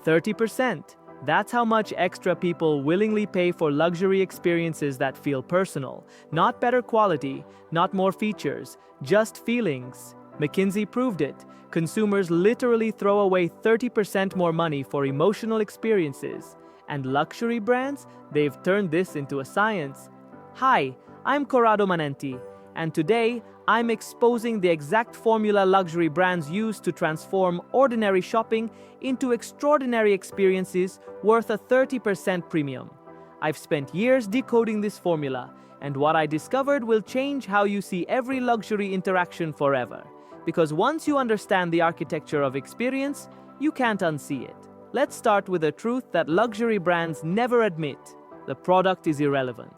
30%. That's how much extra people willingly pay for luxury experiences that feel personal. Not better quality, not more features, just feelings. McKinsey proved it. Consumers literally throw away 30% more money for emotional experiences. And luxury brands, they've turned this into a science. Hi, I'm Corrado Manenti, and today I'm exposing the exact formula luxury brands use to transform ordinary shopping into extraordinary experiences worth a 30% premium. I've spent years decoding this formula, and what I discovered will change how you see every luxury interaction forever. Because once you understand the architecture of experience, you can't unsee it. Let's start with a truth that luxury brands never admit: the product is irrelevant.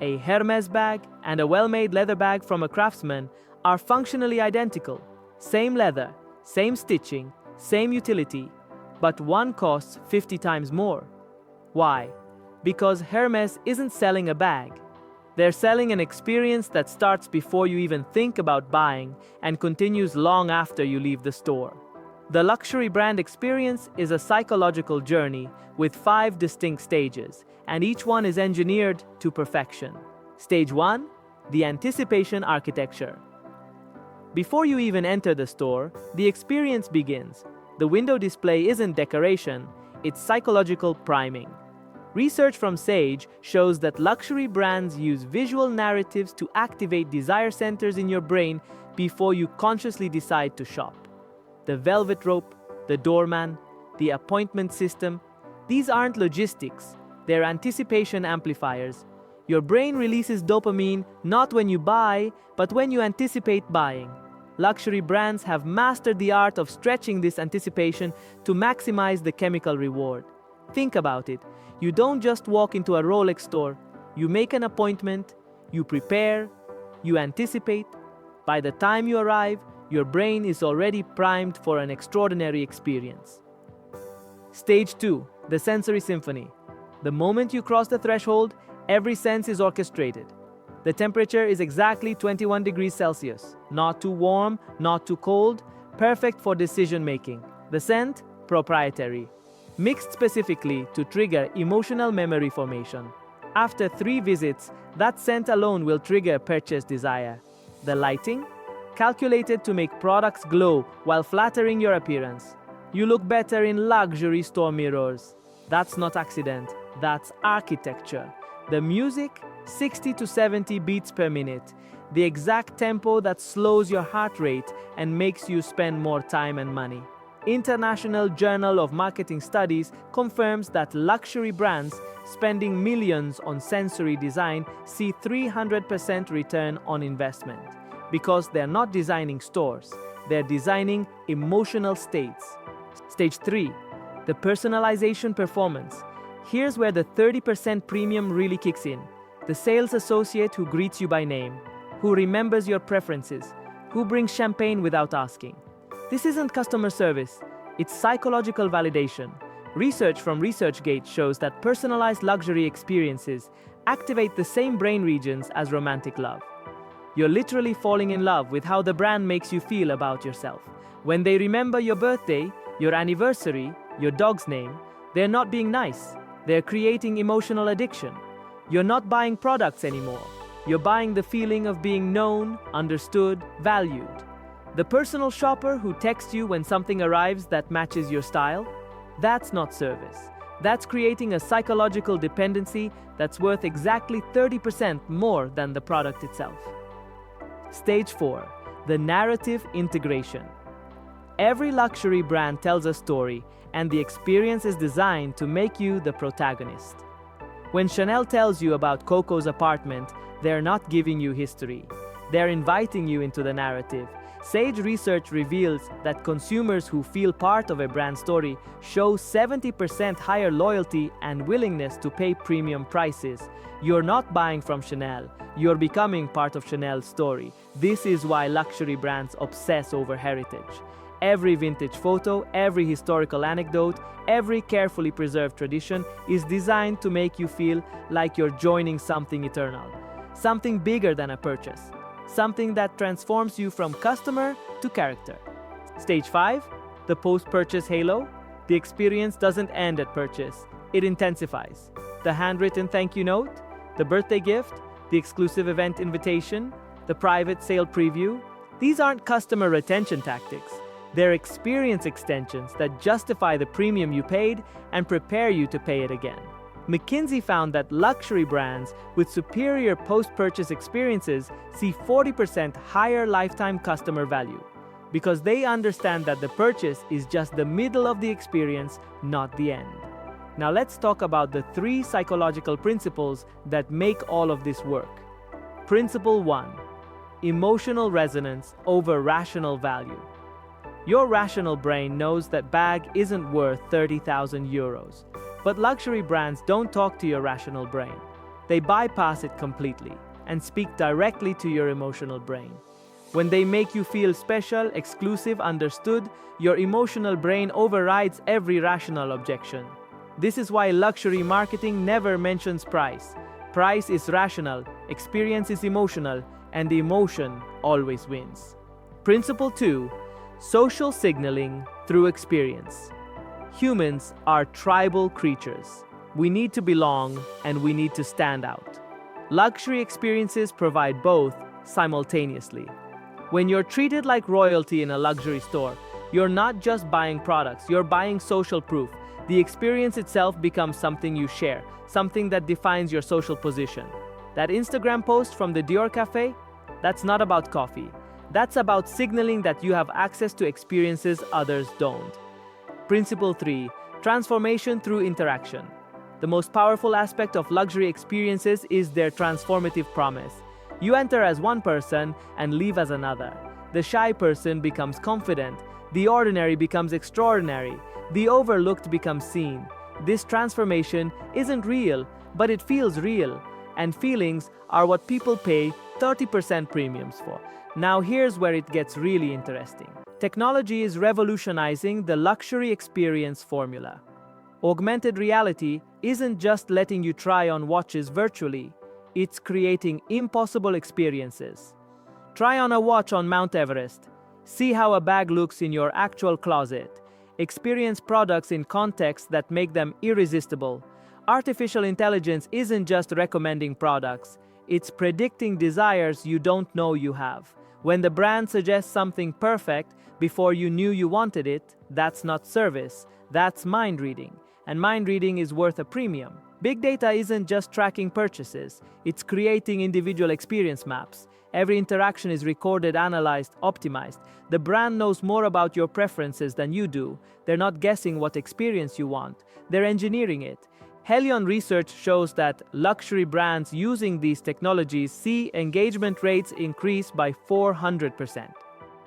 A Hermes bag and a well-made leather bag from a craftsman are functionally identical. Same leather, same stitching, same utility, but one costs 50 times more. Why? Because Hermes isn't selling a bag. They're selling an experience that starts before you even think about buying and continues long after you leave the store. The luxury brand experience is a psychological journey with 5 distinct stages, and each one is engineered to perfection. Stage 1, the anticipation architecture. Before you even enter the store, the experience begins. The window display isn't decoration, it's psychological priming. Research from Sage shows that luxury brands use visual narratives to activate desire centers in your brain before you consciously decide to shop. The velvet rope, the doorman, the appointment system, these aren't logistics, they're anticipation amplifiers. Your brain releases dopamine not when you buy, but when you anticipate buying. Luxury brands have mastered the art of stretching this anticipation to maximize the chemical reward. Think about it. You don't just walk into a Rolex store. You make an appointment, you prepare, you anticipate. By the time you arrive, your brain is already primed for an extraordinary experience. Stage 2, the sensory symphony. The moment you cross the threshold, every sense is orchestrated. The temperature is exactly 21 degrees Celsius. Not too warm, not too cold, perfect for decision making. The scent, proprietary. Mixed specifically to trigger emotional memory formation. After 3 visits, that scent alone will trigger purchase desire. The lighting, calculated to make products glow while flattering your appearance. You look better in luxury store mirrors. That's not accident, that's architecture. The music, 60 to 70 beats per minute. The exact tempo that slows your heart rate and makes you spend more time and money. International Journal of Marketing Studies confirms that luxury brands spending millions on sensory design see 300% return on investment. Because they're not designing stores, they're designing emotional states. Stage 3, the personalization performance. Here's where the 30% premium really kicks in. The sales associate who greets you by name, who remembers your preferences, who brings champagne without asking. This isn't customer service, it's psychological validation. Research from ResearchGate shows that personalized luxury experiences activate the same brain regions as romantic love. You're literally falling in love with how the brand makes you feel about yourself. When they remember your birthday, your anniversary, your dog's name, they're not being nice. They're creating emotional addiction. You're not buying products anymore. You're buying the feeling of being known, understood, valued. The personal shopper who texts you when something arrives that matches your style, that's not service. That's creating a psychological dependency that's worth exactly 30% more than the product itself. Stage 4, the narrative integration. Every luxury brand tells a story, and the experience is designed to make you the protagonist. When Chanel tells you about Coco's apartment, they're not giving you history. They're inviting you into the narrative. Sage research reveals that consumers who feel part of a brand story show 70% higher loyalty and willingness to pay premium prices. You're not buying from Chanel, you're becoming part of Chanel's story. This is why luxury brands obsess over heritage. Every vintage photo, every historical anecdote, every carefully preserved tradition is designed to make you feel like you're joining something eternal, something bigger than a purchase, something that transforms you from customer to character. Stage 5, the post-purchase halo. The experience doesn't end at purchase, it intensifies. The handwritten thank you note, the birthday gift, the exclusive event invitation, the private sale preview, these aren't customer retention tactics. They're experience extensions that justify the premium you paid and prepare you to pay it again. McKinsey found that luxury brands with superior post-purchase experiences see 40% higher lifetime customer value because they understand that the purchase is just the middle of the experience, not the end. Now let's talk about the 3 psychological principles that make all of this work. Principle 1. Emotional resonance over rational value. Your rational brain knows that bag isn't worth 30,000 euros. But luxury brands don't talk to your rational brain. They bypass it completely and speak directly to your emotional brain. When they make you feel special, exclusive, understood, your emotional brain overrides every rational objection. This is why luxury marketing never mentions price. Price is rational, experience is emotional, and the emotion always wins. Principle 2. Social signaling through experience. Humans are tribal creatures. We need to belong and we need to stand out. Luxury experiences provide both simultaneously. When you're treated like royalty in a luxury store, you're not just buying products, you're buying social proof. The experience itself becomes something you share, something that defines your social position. That Instagram post from the Dior Cafe? That's not about coffee. That's about signaling that you have access to experiences others don't. Principle 3. Transformation through interaction. The most powerful aspect of luxury experiences is their transformative promise. You enter as one person and leave as another. The shy person becomes confident. The ordinary becomes extraordinary. The overlooked becomes seen. This transformation isn't real, but it feels real. And feelings are what people pay 30% premiums for. Now here's where it gets really interesting. Technology is revolutionizing the luxury experience formula. Augmented reality isn't just letting you try on watches virtually, it's creating impossible experiences. Try on a watch on Mount Everest. See how a bag looks in your actual closet. Experience products in contexts that make them irresistible. Artificial intelligence isn't just recommending products, it's predicting desires you don't know you have. When the brand suggests something perfect before you knew you wanted it, that's not service, that's mind reading. And mind reading is worth a premium. Big data isn't just tracking purchases, it's creating individual experience maps. Every interaction is recorded, analyzed, optimized. The brand knows more about your preferences than you do. They're not guessing what experience you want, they're engineering it. Helion research shows that luxury brands using these technologies see engagement rates increase by 400%.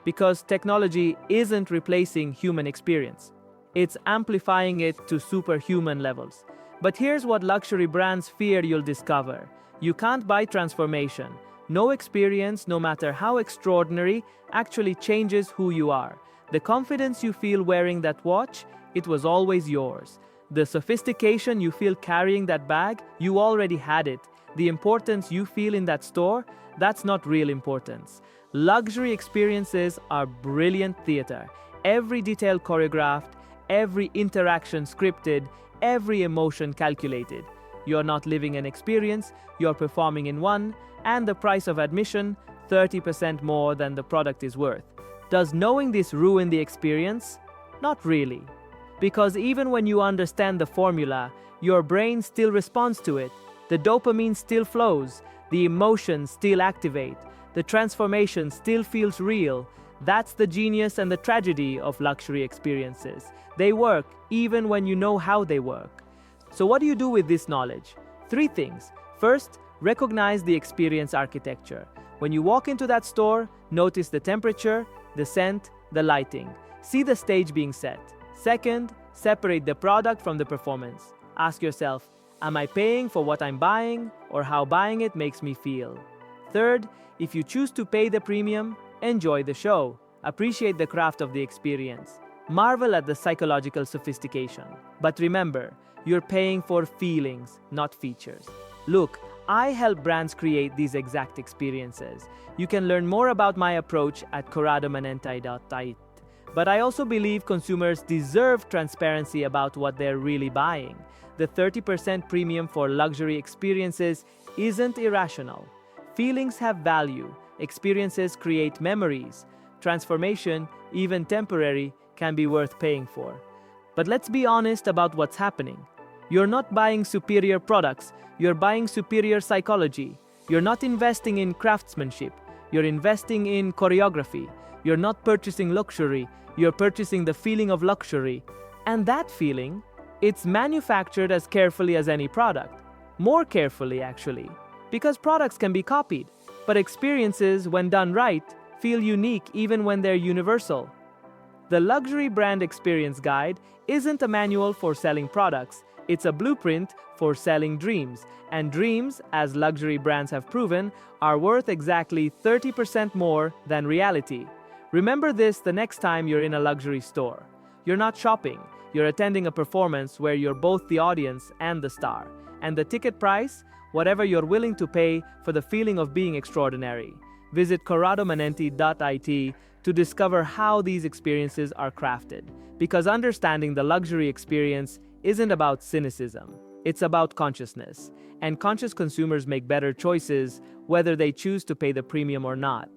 Because technology isn't replacing human experience. It's amplifying it to superhuman levels. But here's what luxury brands fear you'll discover. You can't buy transformation. No experience, no matter how extraordinary, actually changes who you are. The confidence you feel wearing that watch, it was always yours. The sophistication you feel carrying that bag, you already had it. The importance you feel in that store, that's not real importance. Luxury experiences are brilliant theater. Every detail choreographed, every interaction scripted, every emotion calculated. You're not living an experience, you're performing in one, and the price of admission, 30% more than the product is worth. Does knowing this ruin the experience? Not really. Because even when you understand the formula, your brain still responds to it. The dopamine still flows, the emotions still activate, the transformation still feels real. That's the genius and the tragedy of luxury experiences. They work even when you know how they work. So what do you do with this knowledge? 3 things. First, recognize the experience architecture. When you walk into that store, notice the temperature, the scent, the lighting. See the stage being set. Second, separate the product from the performance. Ask yourself, am I paying for what I'm buying or how buying it makes me feel? Third, if you choose to pay the premium, enjoy the show. Appreciate the craft of the experience. Marvel at the psychological sophistication. But remember, you're paying for feelings, not features. Look, I help brands create these exact experiences. You can learn more about my approach at corradomanenti.it. But I also believe consumers deserve transparency about what they're really buying. The 30% premium for luxury experiences isn't irrational. Feelings have value, experiences create memories. Transformation, even temporary, can be worth paying for. But let's be honest about what's happening. You're not buying superior products, you're buying superior psychology. You're not investing in craftsmanship, you're investing in choreography. You're not purchasing luxury, you're purchasing the feeling of luxury. And that feeling, it's manufactured as carefully as any product. More carefully, actually. Because products can be copied, but experiences, when done right, feel unique even when they're universal. The Luxury Brand Experience Guide isn't a manual for selling products, it's a blueprint for selling dreams. And dreams, as luxury brands have proven, are worth exactly 30% more than reality. Remember this the next time you're in a luxury store. You're not shopping, you're attending a performance where you're both the audience and the star. And the ticket price? Whatever you're willing to pay for the feeling of being extraordinary. Visit corradomanenti.it to discover how these experiences are crafted. Because understanding the luxury experience isn't about cynicism, it's about consciousness. And conscious consumers make better choices whether they choose to pay the premium or not.